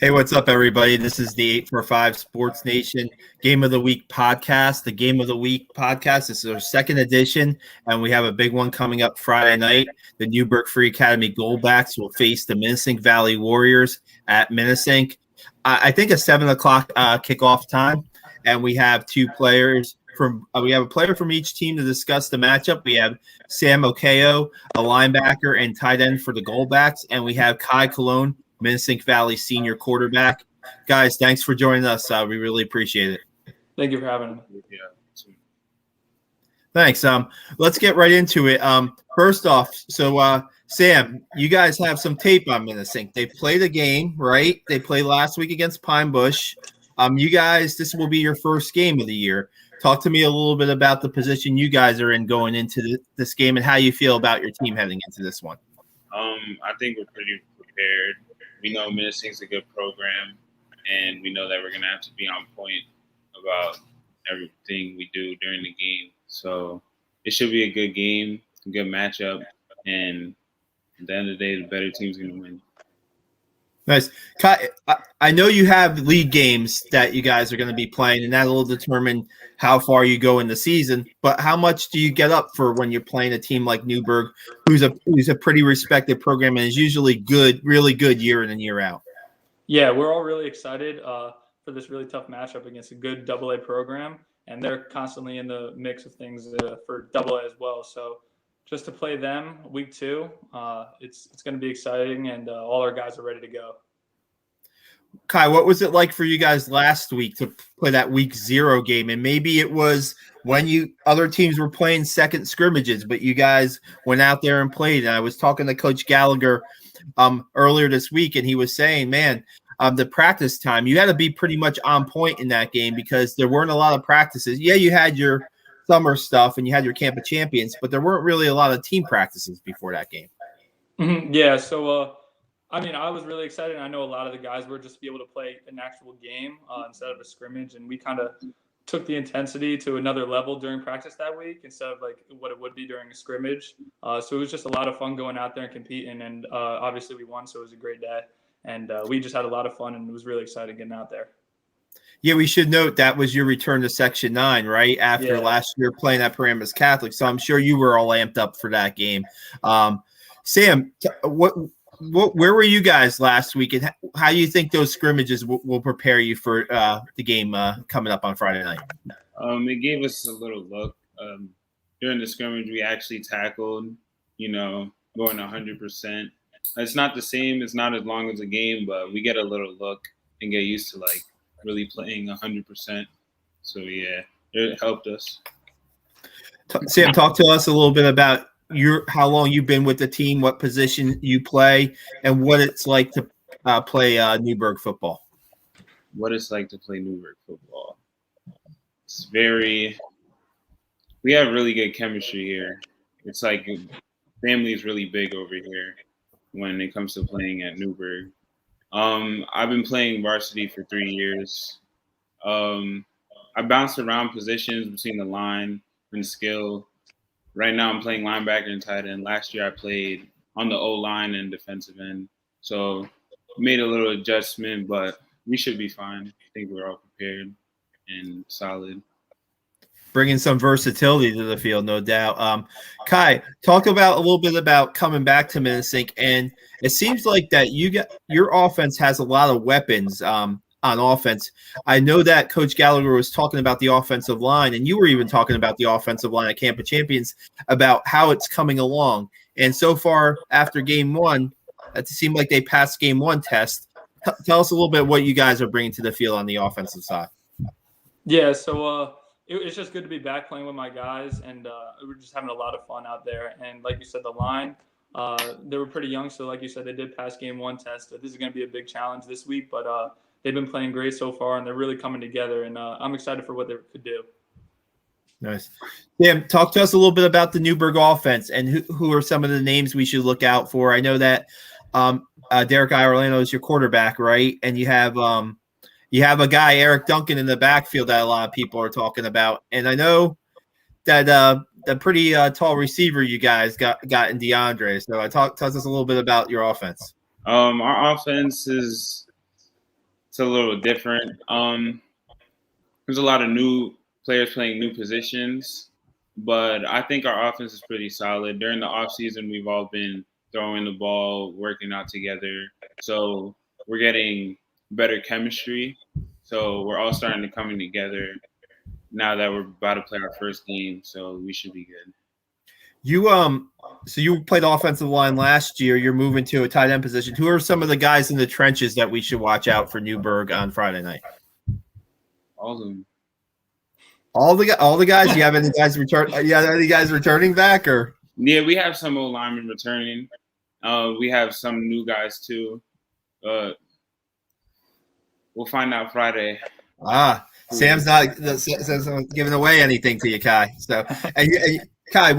Hey, what's up, everybody? This is the 845 Sports Nation Game of the Week podcast. The Game of the Week podcast this is our second edition, and we have a big one coming up Friday night. The Newburgh Free Academy Goldbacks will face the Minisink Valley Warriors at Minisink. I think a 7 o'clock kickoff time, and we have two players from we have a player from each team to discuss the matchup. We have Sam Okeyo, a linebacker and tight end for the Goldbacks, and we have Kai Cologne, Minisink Valley senior quarterback. Guys, thanks for joining us. We really appreciate it. Thank you for having me. Thanks. Let's get right into it. First off, so Sam, you guys have some tape on Minisink. They played a game, right? They played last week against Pine Bush. You guys, this will be your first game of the year. Talk to me a little bit about the position you guys are in going into this game and how you feel about your team heading into this one. I think we're pretty prepared. We know Minisink's a good program, and we know that we're going to have to be on point about everything we do during the game. So it should be a good game, a good matchup, and at the end of the day, the better team's going to win. Nice. I know you have league games that you guys are going to be playing, and that will determine how far you go in the season. But how much do you get up for when you're playing a team like Newburgh, who's a pretty respected program and is usually good, really good year in and year out? Yeah, we're all really excited for this really tough matchup against a good AA program, and they're constantly in the mix of things for AA as well. So just to play them week 2, it's going to be exciting, and all our guys are ready to go. Kai, what was it like for you guys last week to play that week 0 game? And maybe it was when other teams were playing second scrimmages, but you guys went out there and played. And I was talking to Coach Gallagher earlier this week, and he was saying, man, the practice time, you had to be pretty much on point in that game because there weren't a lot of practices. Yeah, you had your summer stuff and you had your Camp of Champions, but there weren't really a lot of team practices before that game. Mm-hmm. Yeah, so I was really excited. I know a lot of the guys were just to be able to play an actual game instead of a scrimmage, and we kind of took the intensity to another level during practice that week instead of like what it would be during a scrimmage. So it was just a lot of fun going out there and competing, and obviously we won, so it was a great day, and we just had a lot of fun, and it was really exciting getting out there. Yeah, we should note that was your return to Section 9, right, after last year playing at Paramus Catholic. So I'm sure you were all amped up for that game. Sam, where were you guys last week, and how do you think those scrimmages will prepare you for the game coming up on Friday night? It gave us a little look. During the scrimmage, we actually tackled, going 100%. It's not the same. It's not as long as a game, but we get a little look and get used to, really playing 100%. So, yeah, it helped us. Sam, talk to us a little bit about how long you've been with the team, what position you play, and what it's like to play Newburgh football. What it's like to play Newburgh football. We have really good chemistry here. It's like family is really big over here when it comes to playing at Newburgh. I've been playing varsity for 3 years. I bounced around positions between the line and skill. Right now I'm playing linebacker and tight end. Last year I played on the O-line and defensive end. So made a little adjustment, but we should be fine. I think we're all prepared and solid. Bringing some versatility to the field, no doubt. Kai, talk about a little bit about coming back to Minisink, and it seems like that your offense has a lot of weapons on offense. I know that Coach Gallagher was talking about the offensive line, and you were even talking about the offensive line at Camp of Champions about how it's coming along. And so far, after Game 1, it seemed like they passed Game 1 test. Tell us a little bit what you guys are bringing to the field on the offensive side. Yeah, so it's just good to be back playing with my guys, and we're just having a lot of fun out there. And like you said, the line, they were pretty young, so like you said, they did pass Game 1 test. This is going to be a big challenge this week, but they've been playing great so far, and they're really coming together, and I'm excited for what they could do. Nice. Sam, talk to us a little bit about the Newburgh offense and who are some of the names we should look out for. I know that Derek Iorlando is your quarterback, right? And you have a guy, Eric Duncan, in the backfield that a lot of people are talking about. And I know that the pretty tall receiver you guys got in DeAndre. So talk to us a little bit about your offense. Our offense it's a little different. There's a lot of new players playing new positions, but I think our offense is pretty solid. During the offseason, we've all been throwing the ball, working out together. So we're getting better chemistry. So we're all starting to come together now that we're about to play our first game. So we should be good. So you played offensive line last year. You're moving to a tight end position. Who are some of the guys in the trenches that we should watch out for Newburgh on Friday night? All of them. All the guys. You have any guys any guys returning back or? Yeah, we have some old linemen returning. We have some new guys too. We'll find out Friday. Sam's not giving away anything to you, Kai. So, and Kai,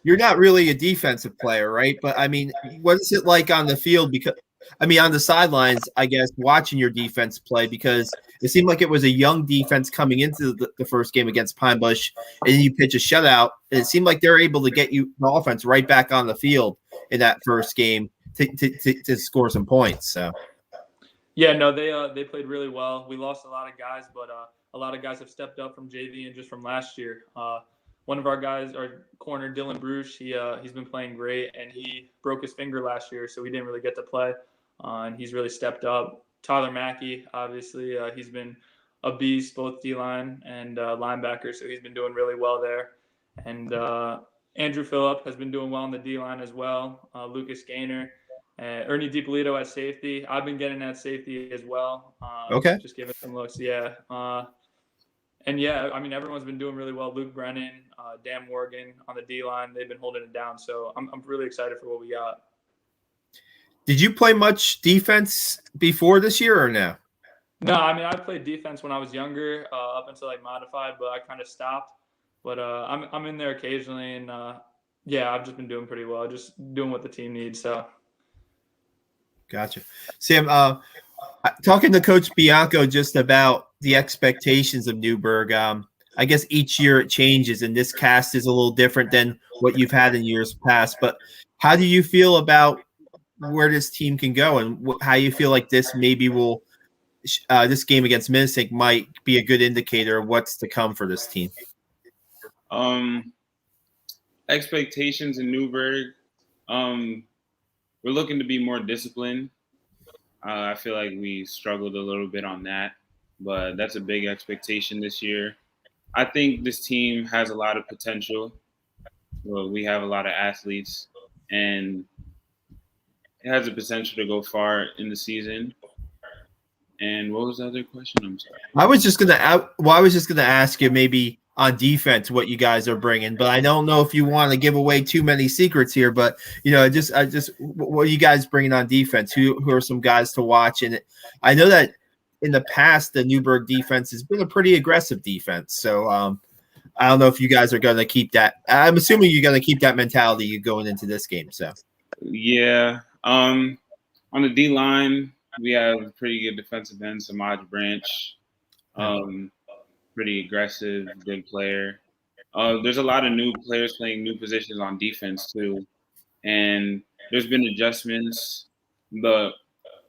you're not really a defensive player, right? But I mean, what is it like on the field? Because I mean, on the sidelines, I guess, watching your defense play, because it seemed like it was a young defense coming into the first game against Pine Bush, and then you pitch a shutout, and it seemed like they're able to get you the offense right back on the field in that first game to score some points. So. Yeah, no, they played really well. We lost a lot of guys, but a lot of guys have stepped up from JV and just from last year. One of our guys, our corner, Dylan Bruce, he's been playing great, and he broke his finger last year, so he didn't really get to play, and he's really stepped up. Tyler Mackey, obviously, he's been a beast, both D-line and linebacker, so he's been doing really well there. And Andrew Phillip has been doing well on the D-line as well. Lucas Gaynor. Ernie DiPolito at safety. I've been getting at safety as well. Okay. Just giving some looks. Yeah. And yeah, I mean, everyone's been doing really well. Luke Brennan, Dan Morgan on the D-line, they've been holding it down. So I'm really excited for what we got. Did you play much defense before this year or no? No, I mean, I played defense when I was younger, up until like modified, but I kind of stopped. But I'm in there occasionally, and yeah, I've just been doing pretty well, just doing what the team needs. So. Gotcha. Sam, talking to Coach Bianco just about the expectations of Newburgh, I guess each year it changes, and this cast is a little different than what you've had in years past. But how do you feel about where this team can go, and how you feel like this maybe will this game against Minisink might be a good indicator of what's to come for this team? Expectations in Newburgh. We're looking to be more disciplined. I feel like we struggled a little bit on that, but that's a big expectation this year. I think this team has a lot of potential. Well, we have a lot of athletes, and it has the potential to go far in the season. And what was the other question? I'm sorry. I was just gonna ask you maybe on defense what you guys are bringing, but I don't know if you want to give away too many secrets here. But just what are you guys bringing on defense? Who are some guys to watch? And I know that in the past the Newburgh defense has been a pretty aggressive defense. So I don't know if you guys are going to keep that. I'm assuming you're going to keep that mentality going into this game. So yeah, on the D line we have a pretty good defensive end, Samaj Branch. Pretty aggressive, good player. There's a lot of new players playing new positions on defense too, and there's been adjustments, but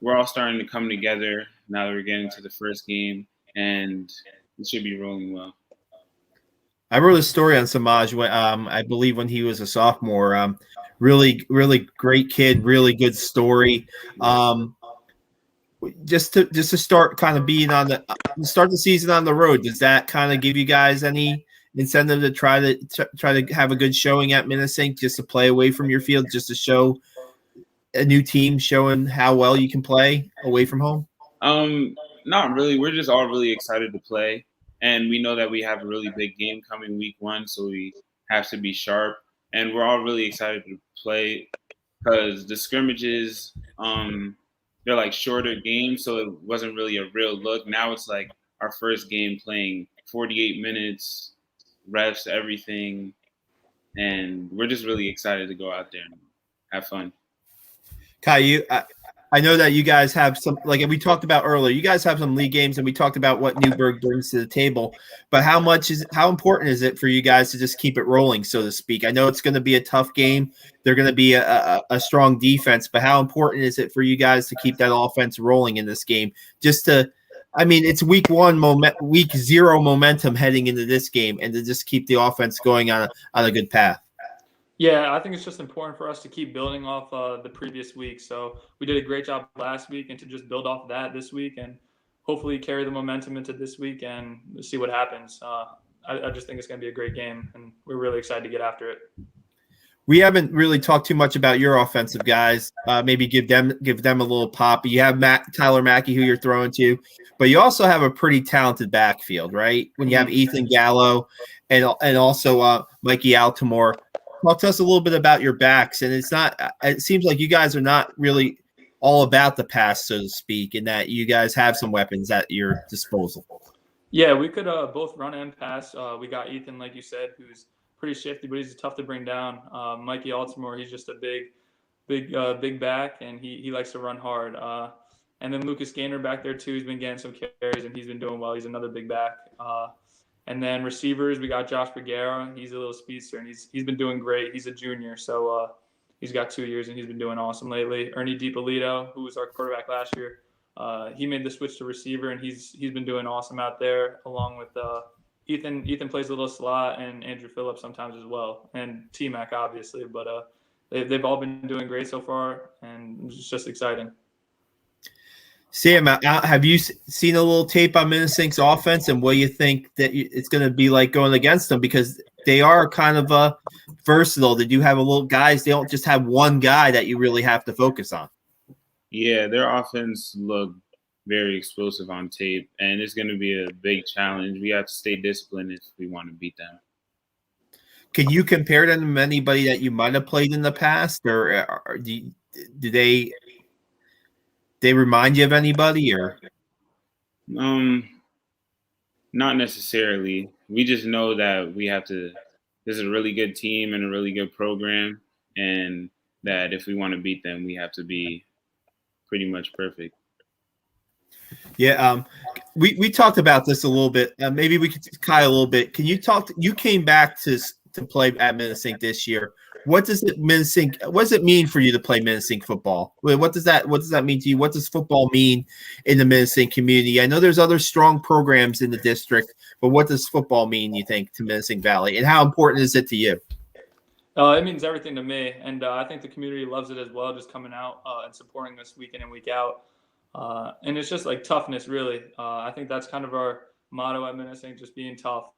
we're all starting to come together now that we're getting to the first game, and it should be rolling well. I wrote a story on Samaj when I believe when he was a sophomore. Really, really great kid, really good story. Just to start kind of being on start the season on the road, does that kind of give you guys any incentive to try to have a good showing at Minisink, just to play away from your field, just to show a new team showing how well you can play away from home? Not really. We're just all really excited to play, and we know that we have a really big game coming week 1, so we have to be sharp, and we're all really excited to play because the scrimmages they're like shorter games, so it wasn't really a real look. Now it's like our first game playing 48 minutes, refs, everything, and we're just really excited to go out there and have fun. Kai, I I know that you guys have some, like we talked about earlier, you guys have some league games, and we talked about what Newburgh brings to the table. But how important is it for you guys to just keep it rolling, so to speak? I know it's going to be a tough game. They're going to be a strong defense, but how important is it for you guys to keep that offense rolling in this game? It's week 1, week 0 momentum heading into this game, and to just keep the offense going on a good path. Yeah, I think it's just important for us to keep building off the previous week. So we did a great job last week, and to just build off that this week and hopefully carry the momentum into this week and see what happens. I just think it's going to be a great game, and we're really excited to get after it. We haven't really talked too much about your offensive guys. Maybe give them a little pop. You have Tyler Mackey, who you're throwing to, but you also have a pretty talented backfield, right? When you have Ethan Gallo and also Mikey Altimore. Talk to us a little bit about your backs. And it seems like you guys are not really all about the pass, so to speak, in that you guys have some weapons at your disposal. Yeah, we could both run and pass. We got Ethan, like you said, who's pretty shifty, but he's tough to bring down. Mikey Altimore, he's just a big back, and he likes to run hard. And then Lucas Gaynor back there too. He's been getting some carries, and he's been doing well. He's another big back. And then receivers, we got Josh Bergera. He's a little speedster, and he's been doing great. He's a junior, so he's got 2 years, and he's been doing awesome lately. Ernie DiPolito, who was our quarterback last year, he made the switch to receiver, and he's been doing awesome out there, along with Ethan. Ethan plays a little slot, and Andrew Phillips sometimes as well, and T-Mac obviously. But they've all been doing great so far, and it's just exciting. Sam, have you seen a little tape on Minisink's offense, and what do you think that it's going to be like going against them? Because they are kind of versatile. They do have a little guys. They don't just have one guy that you really have to focus on. Yeah, their offense looked very explosive on tape, and it's going to be a big challenge. We have to stay disciplined if we want to beat them. Can you compare them to anybody that you might have played in the past, or do they remind you of anybody, or? Not necessarily. We just know that we have to. This is a really good team and a really good program, and that if we want to beat them, we have to be pretty much perfect. Yeah, we talked about this a little bit. Maybe we could Kai a little bit. Can you talk? You came back to play at Minisink this year. What does it mean for you to play Minisink football? What does that mean to you? What does football mean in the Minisink community? I know there's other strong programs in the district, but what does football mean, you think, to Minisink Valley, and how important is it to you? It means everything to me, and I think the community loves it as well, just coming out and supporting us week in and week out. And it's just like toughness, really. I think that's kind of our motto at Minisink, just being tough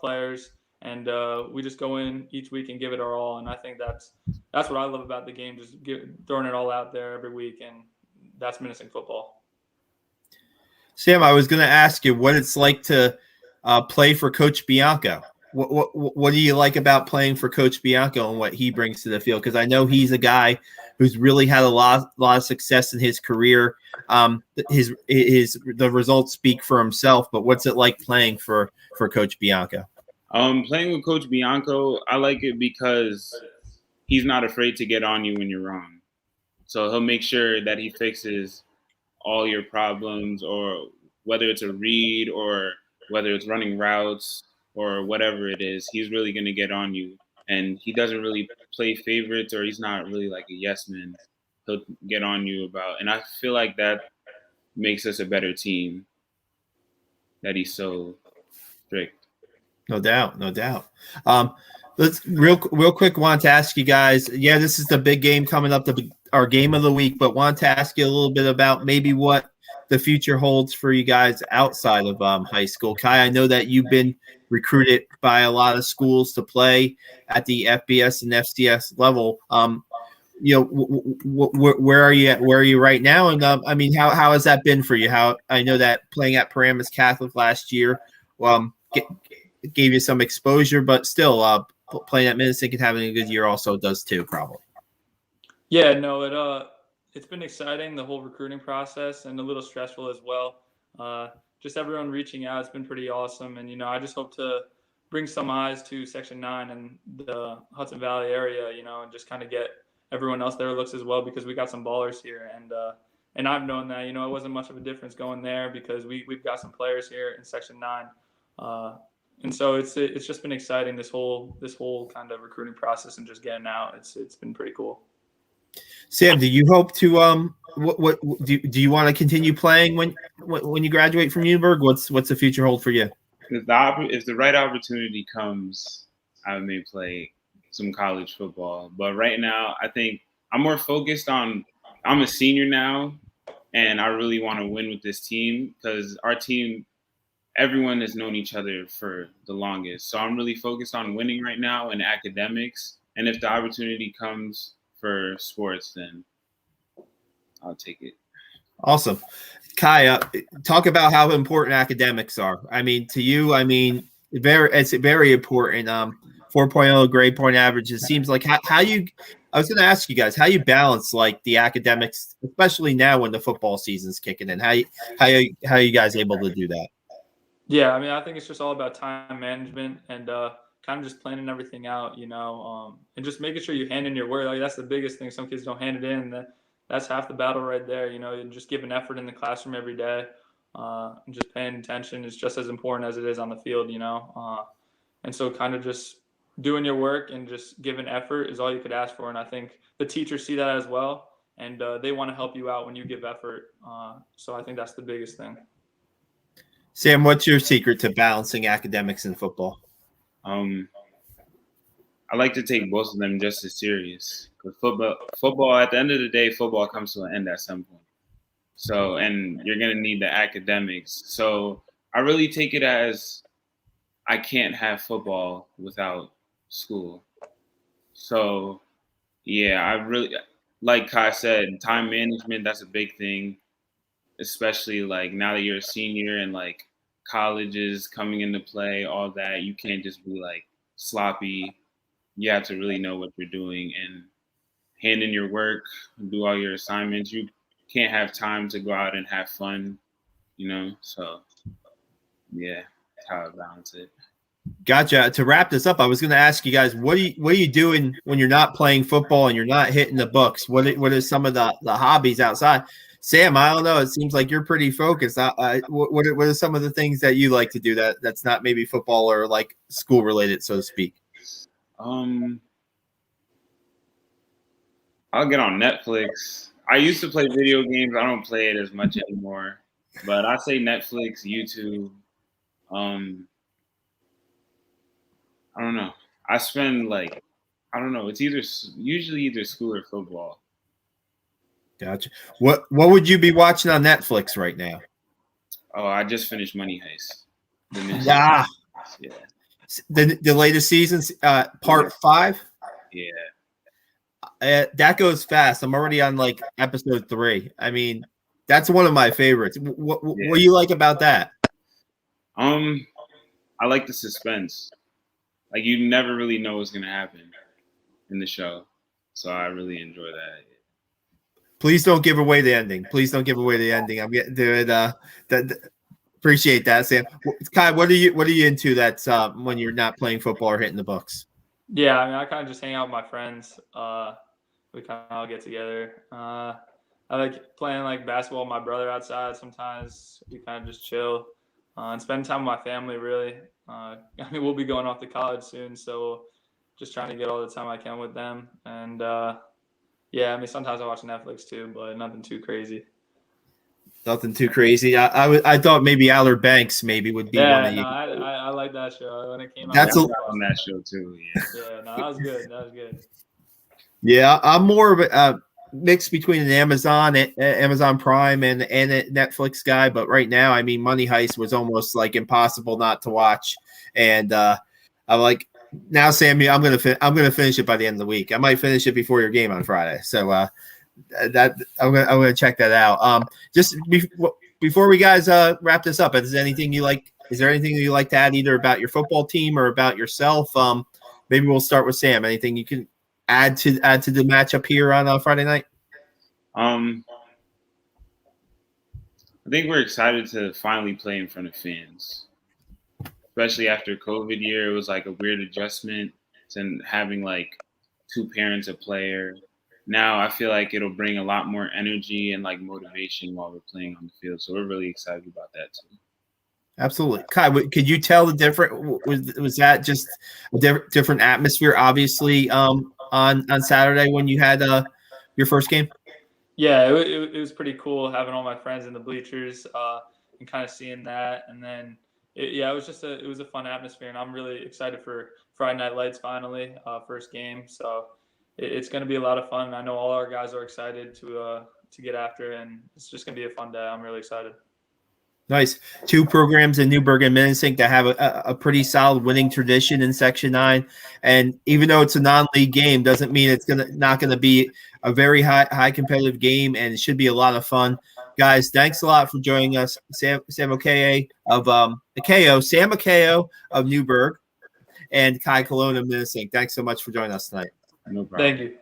players. And we just go in each week and give it our all. And I think that's what I love about the game, just throwing it all out there every week. And that's Minisink football. Sam, I was going to ask you what it's like to play for Coach Bianco. What do you like about playing for Coach Bianco and what he brings to the field? Because I know he's a guy who's really had a lot of success in his career. The results speak for himself. But what's it like playing for Coach Bianco? Playing with Coach Bianco, I like it because he's not afraid to get on you when you're wrong. So he'll make sure that he fixes all your problems, or whether it's a read or whether it's running routes or whatever it is, he's really going to get on you. And he doesn't really play favorites, or he's not really like a yes man. He'll get on you about, and I feel like that makes us a better team, that he's so strict. No doubt. Let's real quick. Want to ask you guys. Yeah, this is the big game coming up, our game of the week. But want to ask you a little bit about maybe what the future holds for you guys outside of high school. Kai, I know that you've been recruited by a lot of schools to play at the FBS and FCS level. Where are you at? Where are you right now? And how has that been for you? How I know that playing at Paramus Catholic last year, gave you some exposure, but still playing at Minisink and having a good year also does too, probably. Yeah, no, it's been exciting, the whole recruiting process, and a little stressful as well. Just everyone reaching out, it's been pretty awesome. And, I just hope to bring some eyes to Section 9 and the Hudson Valley area, and just kind of get everyone else there looks as well, because we got some ballers here. And I've known that, it wasn't much of a difference going there because we've got some players here in Section 9. And so it's just been exciting, this whole kind of recruiting process and just getting out. It's been pretty cool. Sam, do you hope to what do you want to continue playing when you graduate from Newburgh? What's the future hold for you? If the right opportunity comes, I may play some college football. But right now, I think I'm more focused on. I'm a senior now, and I really want to win with this team because our team, everyone has known each other for the longest. So I'm really focused on winning right now and academics. And if the opportunity comes for sports, then I'll take it. Awesome. Kai, talk about how important academics are. I mean, to you, it's very important. 4.0 grade point average. It seems like I was going to ask you guys how you balance like the academics, especially now when the football season's kicking in. How are you guys able to do that? Yeah, I think it's just all about time management and kind of just planning everything out, and just making sure you hand in your work. Like, that's the biggest thing. Some kids don't hand it in. That's half the battle right there, and just giving effort in the classroom every day, and just paying attention is just as important as it is on the field, and so kind of just doing your work and just giving effort is all you could ask for. And I think the teachers see that as well, and they want to help you out when you give effort. So I think that's the biggest thing. Sam, what's your secret to balancing academics and football? I like to take both of them just as serious. Because football, at the end of the day, football comes to an end at some point. So, and you're going to need the academics. So I really take it as I can't have football without school. So, yeah, I really, like Kai said, time management, that's a big thing. Especially like now that you're a senior and like colleges coming into play, all that, you can't just be like sloppy. You have to really know what you're doing and hand in your work, do all your assignments. You can't have time to go out and have fun, So, yeah, that's how I balance it. Gotcha. To wrap this up, I was going to ask you guys, what are you doing when you're not playing football and you're not hitting the books? What are some of the hobbies outside? Sam, I don't know. It seems like you're pretty focused. What are some of the things that you like to do that's not maybe football or like school related, so to speak? I'll get on Netflix. I used to play video games. I don't play it as much anymore. But I say Netflix, YouTube. I don't know. I spend it's usually either school or football. Gotcha. What would you be watching on Netflix right now? Oh, I just finished Money Heist. Yeah. Yeah. The latest seasons, part 5. Yeah. That goes fast. I'm already on like episode 3. I mean, that's one of my favorites. What do you like about that? I like the suspense. Like, you never really know what's gonna happen in the show, so I really enjoy that. Please don't give away the ending. I'm getting to it. Appreciate that, Sam. Kai, what are you into that's when you're not playing football or hitting the books? Yeah, I kind of just hang out with my friends. We kind of all get together. I like playing like basketball with my brother outside. Sometimes we kind of just chill and spend time with my family, really. We'll be going off to college soon, so just trying to get all the time I can with them. And sometimes I watch Netflix too, but nothing too crazy. Nothing too crazy. I thought maybe Allard Banks maybe would be one of you. I like that show when it came out. That's on that show too. Yeah, that was good. Yeah, I'm more of a mix between an Amazon Prime and a Netflix guy. But right now, Money Heist was almost like impossible not to watch. And I'm like, now, Sammy, I'm gonna finish it by the end of the week. I might finish it before your game on Friday. So that I'm gonna check that out. Just before we guys wrap this up, is there anything you like to add either about your football team or about yourself? Maybe we'll start with Sam. Anything you can add to the matchup here on Friday night? I think we're excited to finally play in front of fans, especially after COVID year. It was like a weird adjustment to having like 2 parents a player. now I feel like it'll bring a lot more energy and like motivation while we're playing on the field. So we're really excited about that too. Absolutely. Kai, could you tell the different, was that just a different atmosphere, obviously, on Saturday when you had your first game? Yeah, it was pretty cool having all my friends in the bleachers and kind of seeing that. And then, it was a fun atmosphere, and I'm really excited for Friday Night Lights finally, first game. So it's going to be a lot of fun. I know all our guys are excited to get after, and it's just going to be a fun day. I'm really excited. Nice. Two programs in Newburgh and Minisink that have a pretty solid winning tradition in Section 9. And even though it's a non-league game, doesn't mean it's not gonna be a very high competitive game, and it should be a lot of fun. Guys, thanks a lot for joining us. Sam Okeyo of Newburgh, and Kai Colon of Minisink. Thanks so much for joining us tonight. No problem. Thank you.